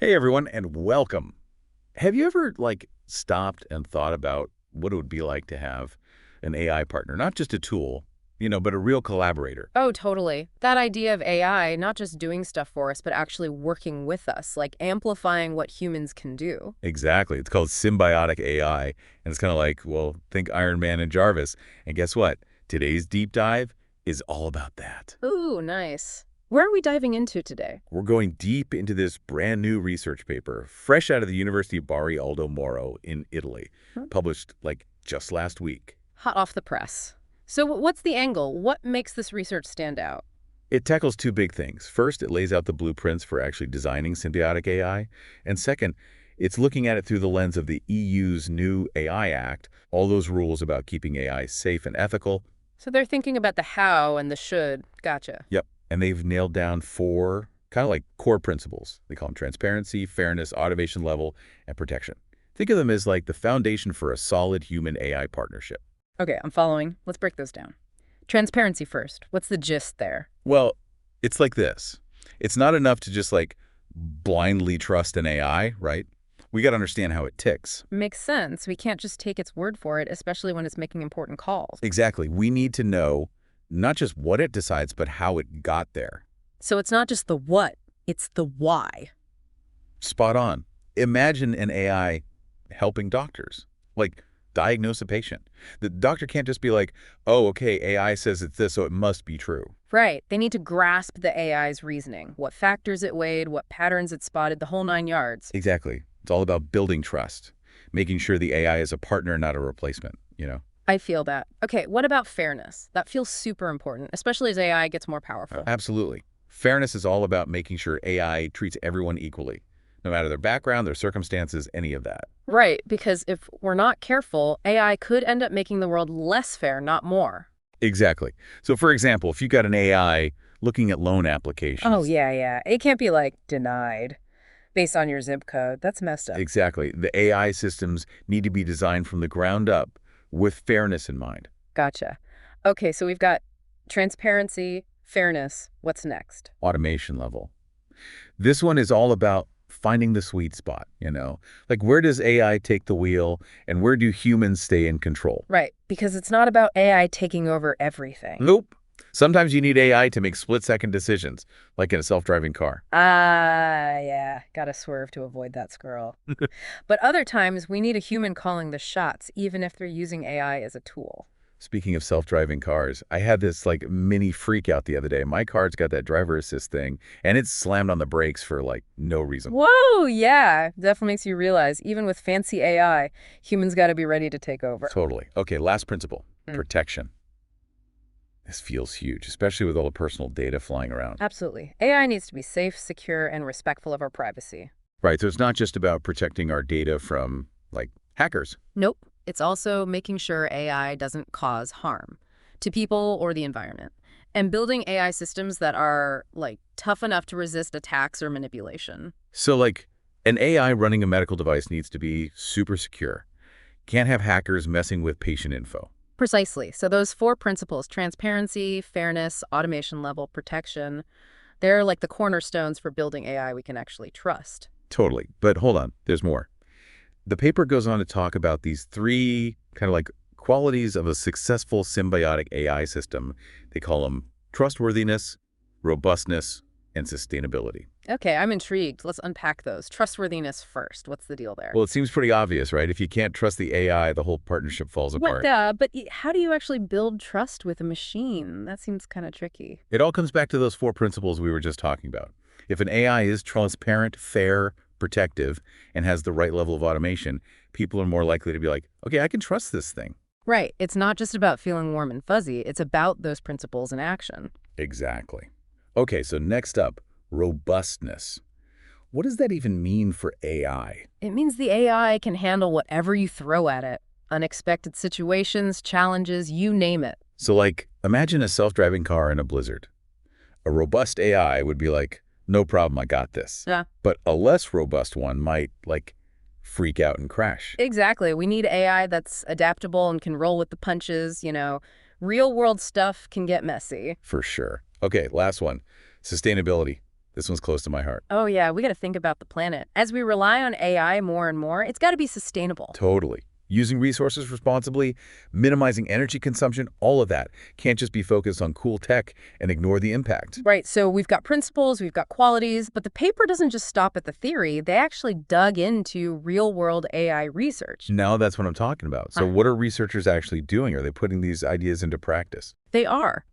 Hey everyone, and welcome. Have you ever stopped and thought about what it would be like to have an AI partner, not just a tool, but a real collaborator? Oh, totally. That idea of AI not just doing stuff for us, but actually working with us, like amplifying what humans can do. Exactly. It's called symbiotic AI, and it's kind of like, well, think Iron Man and Jarvis. And guess what? Today's deep dive is all about that. Ooh, nice. Where are we diving into today? We're going deep into this brand new research paper, fresh out of the University of Bari Aldo Moro in Italy, Hmm? published just last week. Hot off the press. So what's the angle? What makes this research stand out? It tackles two big things. First, it lays out the blueprints for actually designing symbiotic AI. And second, it's looking at it through the lens of the EU's new AI Act, all those rules about keeping AI safe and ethical. So they're thinking about the how and the should. Gotcha. Yep. And they've nailed down four kind of like core principles. They call them transparency, fairness, automation level, and protection. Think of them as like the foundation for a solid human-AI partnership. Okay, I'm following. Let's break those down. Transparency first. What's the gist there? Well, it's like this. It's not enough to just blindly trust an AI, right? We got to understand how it ticks. Makes sense. We can't just take its word for it, especially when it's making important calls. Exactly. We need to know not just what it decides, but how it got there. So it's not just the what, it's the why. Spot on. Imagine an AI helping doctors, diagnose a patient. The doctor can't just be like, oh, okay, AI says it's this, so it must be true. Right. They need to grasp the AI's reasoning, what factors it weighed, what patterns it spotted, the whole 9 yards. Exactly. It's all about building trust, making sure the AI is a partner, not a replacement. I feel that. Okay, what about fairness? That feels super important, especially as AI gets more powerful. Absolutely. Fairness is all about making sure AI treats everyone equally, no matter their background, their circumstances, any of that. Right, because if we're not careful, AI could end up making the world less fair, not more. Exactly. So, for example, if you got an AI looking at loan Oh, applications, yeah. It can't be like denied based on your zip code. That's messed up. exactly, the AI systems need to be designed from the ground up with fairness in mind. Gotcha. Okay, so we've got transparency, fairness. What's next? Automation level. This one is all about finding the sweet spot. Like where does AI take the wheel and where do humans stay in control? Right, because it's not about AI taking over everything. Nope. Sometimes you need AI to make split-second decisions, like in a self-driving car. Ah, yeah, gotta swerve to avoid that squirrel. But other times, we need a human calling the shots, even if they're using AI as a tool. Speaking of self-driving cars, I had this mini freak out the other day. My car's got that driver assist thing, and it slammed on the brakes for no reason. Whoa, yeah, definitely makes you realize, even with fancy AI, humans gotta be ready to take over. Totally. Okay, last principle, Mm. protection. This feels huge, especially with all the personal data flying around. Absolutely. AI needs to be safe, secure, and respectful of our privacy. Right, so it's not just about protecting our data from, hackers. Nope. It's also making sure AI doesn't cause harm to people or the environment. And building AI systems that are, tough enough to resist attacks or manipulation. So, an AI running a medical device needs to be super secure. Can't have hackers messing with patient info. Precisely. So those four principles, transparency, fairness, automation level, protection, they're like the cornerstones for building AI we can actually trust. Totally. But hold on, there's more. The paper goes on to talk about these three kind of qualities of a successful symbiotic AI system. They call them trustworthiness, robustness, and sustainability. Okay, I'm intrigued. Let's unpack those. Trustworthiness first. What's the deal there? Well, it seems pretty obvious, right? If you can't trust the AI, the whole partnership falls apart. How do you actually build trust with a machine? That seems kind of tricky. It all comes back to those four principles we were just talking about. If an AI is transparent, fair, protective, and has the right level of automation, people are more likely to be like, okay, I can trust this thing. Right. It's not just about feeling warm and fuzzy. It's about those principles in action. Exactly. Okay, so next up, robustness. What does that even mean for AI? It means the AI can handle whatever you throw at it. Unexpected situations, challenges, you name it. So imagine a self-driving car in a blizzard. A robust AI would be like, no problem, I got this. Yeah. But a less robust one might freak out and crash. Exactly. We need AI that's adaptable and can roll with the punches. Real world stuff can get messy. For sure. Okay, last one, sustainability. This one's close to my heart. Oh yeah, we got to think about the planet. As we rely on AI more and more, it's got to be sustainable. Totally. Using resources responsibly, minimizing energy consumption, all of that can't just be focused on cool tech and ignore the impact. Right, so we've got principles, we've got qualities, but the paper doesn't just stop at the theory. They actually dug into real-world AI research. Now that's what I'm talking about. So what are researchers actually doing? Are they putting these ideas into practice? They are.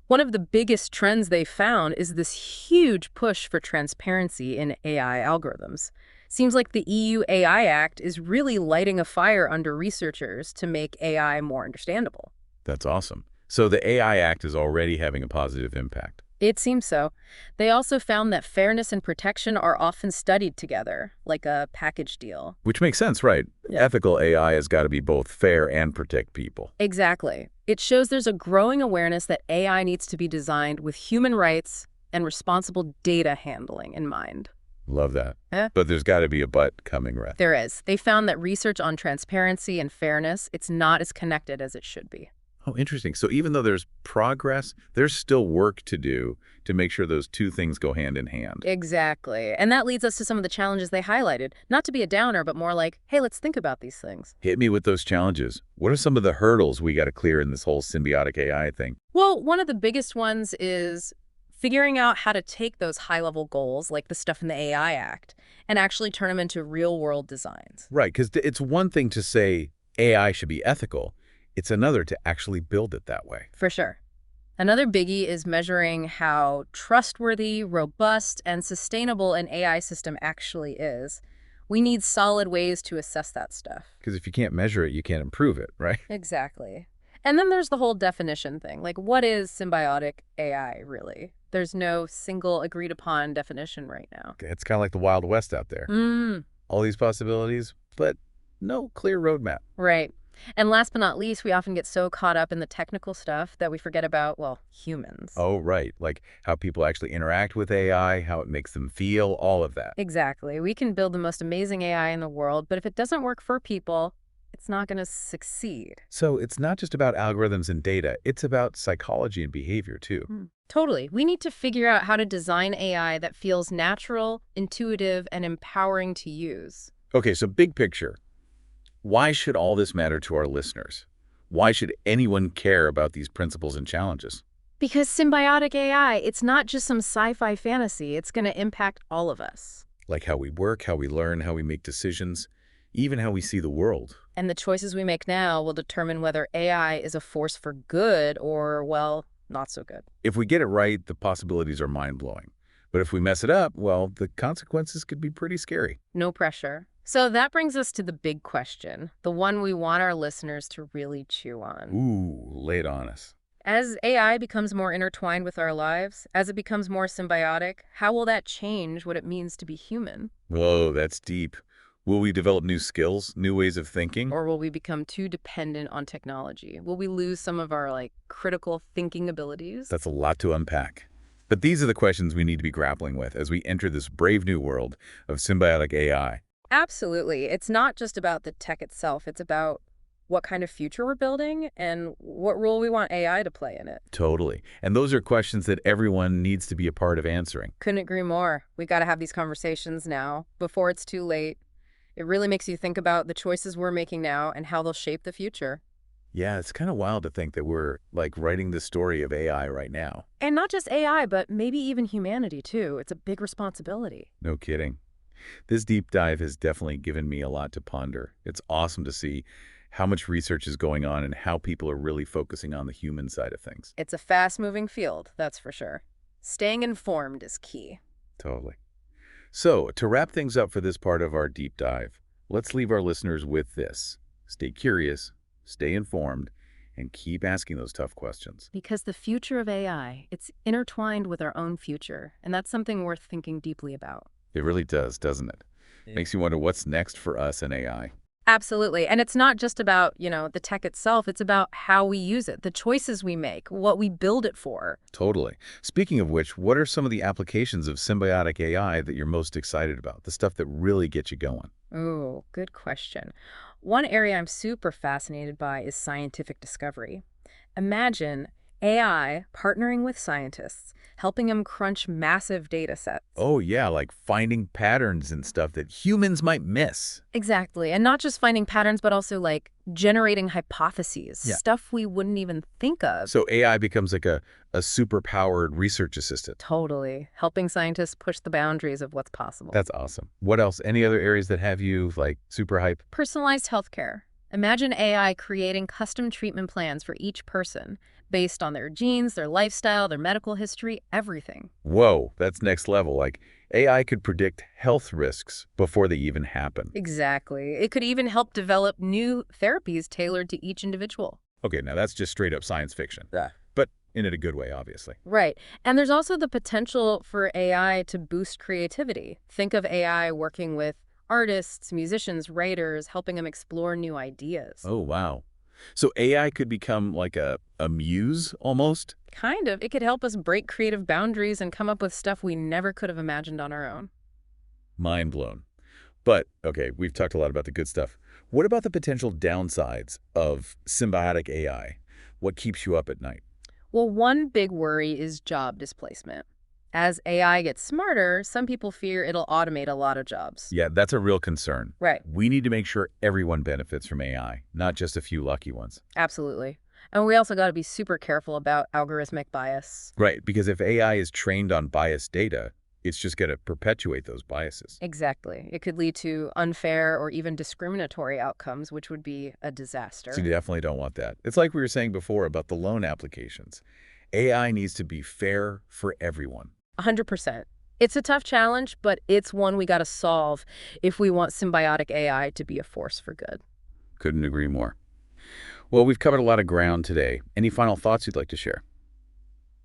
One of the biggest trends they found is this huge push for transparency in AI algorithms. Seems like the EU AI Act is really lighting a fire under researchers to make AI more understandable. That's awesome. So the AI Act is already having a positive impact. It seems so. They also found that fairness and protection are often studied together, like a package deal. Which makes sense, right? Yeah. Ethical AI has got to be both fair and protect people. Exactly. It shows there's a growing awareness that AI needs to be designed with human rights and responsible data handling in mind. Love that. Yeah. But there's got to be a but coming, right? There is. They found that research on transparency and fairness, it's not as connected as it should be. Oh, interesting. So even though there's progress, there's still work to do to make sure those two things go hand in hand. Exactly. And that leads us to some of the challenges they highlighted. Not to be a downer, but more like, hey, let's think about these things. Hit me with those challenges. What are some of the hurdles we got to clear in this whole symbiotic AI thing? Well, one of the biggest ones is figuring out how to take those high-level goals, like the stuff in the AI Act, and actually turn them into real-world designs. Right, because it's one thing to say AI should be ethical. It's another to actually build it that way. For sure. Another biggie is measuring how trustworthy, robust, and sustainable an AI system actually is. We need solid ways to assess that stuff. Because if you can't measure it, you can't improve it, right? Exactly. And then there's the whole definition thing. Like, what is symbiotic AI, really? There's no single agreed-upon definition right now. It's kind of like the Wild West out there. All these possibilities, but no clear roadmap. Right. And last but not least, we often get so caught up in the technical stuff that we forget about, well, humans. Oh, right. Like how people actually interact with AI, how it makes them feel, all of that. Exactly. We can build the most amazing AI in the world, but if it doesn't work for people, it's not going to succeed. So it's not just about algorithms and data. It's about psychology and behavior, too. Totally. We need to figure out how to design AI that feels natural, intuitive, and empowering to use. Okay, so big picture. Why should all this matter to our listeners? Why should anyone care about these principles and challenges? Because symbiotic AI, it's not just some sci-fi fantasy. It's going to impact all of us. Like how we work, how we learn, how we make decisions, even how we see the world. And the choices we make now will determine whether AI is a force for good or, well, not so good. If we get it right, the possibilities are mind-blowing. But if we mess it up, well, the consequences could be pretty scary. No pressure. So that brings us to the big question, the one we want our listeners to really chew on. Ooh, lay it on us. As AI becomes more intertwined with our lives, as it becomes more symbiotic, how will that change what it means to be human? Whoa, that's deep. Will we develop new skills, new ways of thinking? Or will we become too dependent on technology? Will we lose some of our, critical thinking abilities? That's a lot to unpack. But these are the questions we need to be grappling with as we enter this brave new world of symbiotic AI. Absolutely. It's not just about the tech itself. It's about what kind of future we're building and what role we want AI to play in it. Totally. And those are questions that everyone needs to be a part of answering. Couldn't agree more. We got to have these conversations now, before it's too late. It really makes you think about the choices we're making now and how they'll shape the future. Yeah, it's kind of wild to think that we're, writing the story of AI right now. And not just AI, but maybe even humanity, too. It's a big responsibility. No kidding. This deep dive has definitely given me a lot to ponder. It's awesome to see how much research is going on and how people are really focusing on the human side of things. It's a fast-moving field, that's for sure. Staying informed is key. Totally. So, to wrap things up for this part of our deep dive, let's leave our listeners with this. Stay curious, stay informed, and keep asking those tough questions. Because the future of AI, it's intertwined with our own future, and that's something worth thinking deeply about. It really does, doesn't it? Yeah. Makes you wonder what's next for us in AI. Absolutely. And it's not just about, the tech itself. It's about how we use it, the choices we make, what we build it for. Totally. Speaking of which, what are some of the applications of symbiotic AI that you're most excited about? The stuff that really gets you going? Ooh, good question. One area I'm super fascinated by is scientific discovery. Imagine AI partnering with scientists, helping them crunch massive data sets. Oh, yeah, like finding patterns and stuff that humans might miss. Exactly. And not just finding patterns, but also like generating hypotheses, Yeah. stuff we wouldn't even think of. So AI becomes like a super-powered research assistant. Totally. Helping scientists push the boundaries of what's possible. That's awesome. What else? Any other areas that have you, like, super hype? Personalized healthcare. Imagine AI creating custom treatment plans for each person based on their genes, their lifestyle, their medical history, everything. Whoa, that's next level. Like, AI could predict health risks before they even happen. Exactly. It could even help develop new therapies tailored to each individual. Okay, now that's just straight up science fiction. Yeah. But in a good way, obviously. Right. And there's also the potential for AI to boost creativity. Think of AI working with artists, musicians, writers, helping them explore new ideas. Oh, wow. So AI could become like a muse, almost? Kind of. It could help us break creative boundaries and come up with stuff we never could have imagined on our own. Mind blown. But, okay, we've talked a lot about the good stuff. What about the potential downsides of symbiotic AI? What keeps you up at night? Well, one big worry is job displacement. As AI gets smarter, some people fear it'll automate a lot of jobs. Yeah, that's a real concern. Right. We need to make sure everyone benefits from AI, not just a few lucky ones. Absolutely. And we also got to be super careful about algorithmic bias. Right, because if AI is trained on biased data, it's just going to perpetuate those biases. Exactly. It could lead to unfair or even discriminatory outcomes, which would be a disaster. So you definitely don't want that. It's like we were saying before about the loan applications. AI needs to be fair for everyone. 100%. It's a tough challenge, but it's one we got to solve if we want symbiotic AI to be a force for good. Couldn't agree more. Well, we've covered a lot of ground today. Any final thoughts you'd like to share?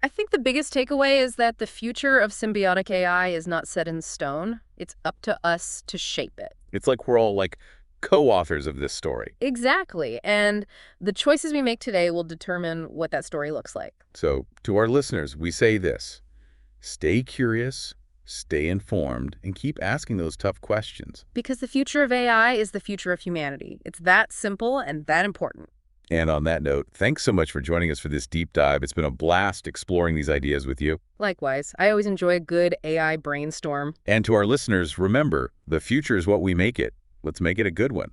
I think the biggest takeaway is that the future of symbiotic AI is not set in stone. It's up to us to shape it. It's like we're all like co-authors of this story. Exactly. And the choices we make today will determine what that story looks like. So to our listeners, we say this: stay curious, stay informed, and keep asking those tough questions. Because the future of AI is the future of humanity. It's that simple and that important. And on that note, thanks so much for joining us for this deep dive. It's been a blast exploring these ideas with you. Likewise, I always enjoy a good AI brainstorm. And to our listeners, remember, the future is what we make it. Let's make it a good one.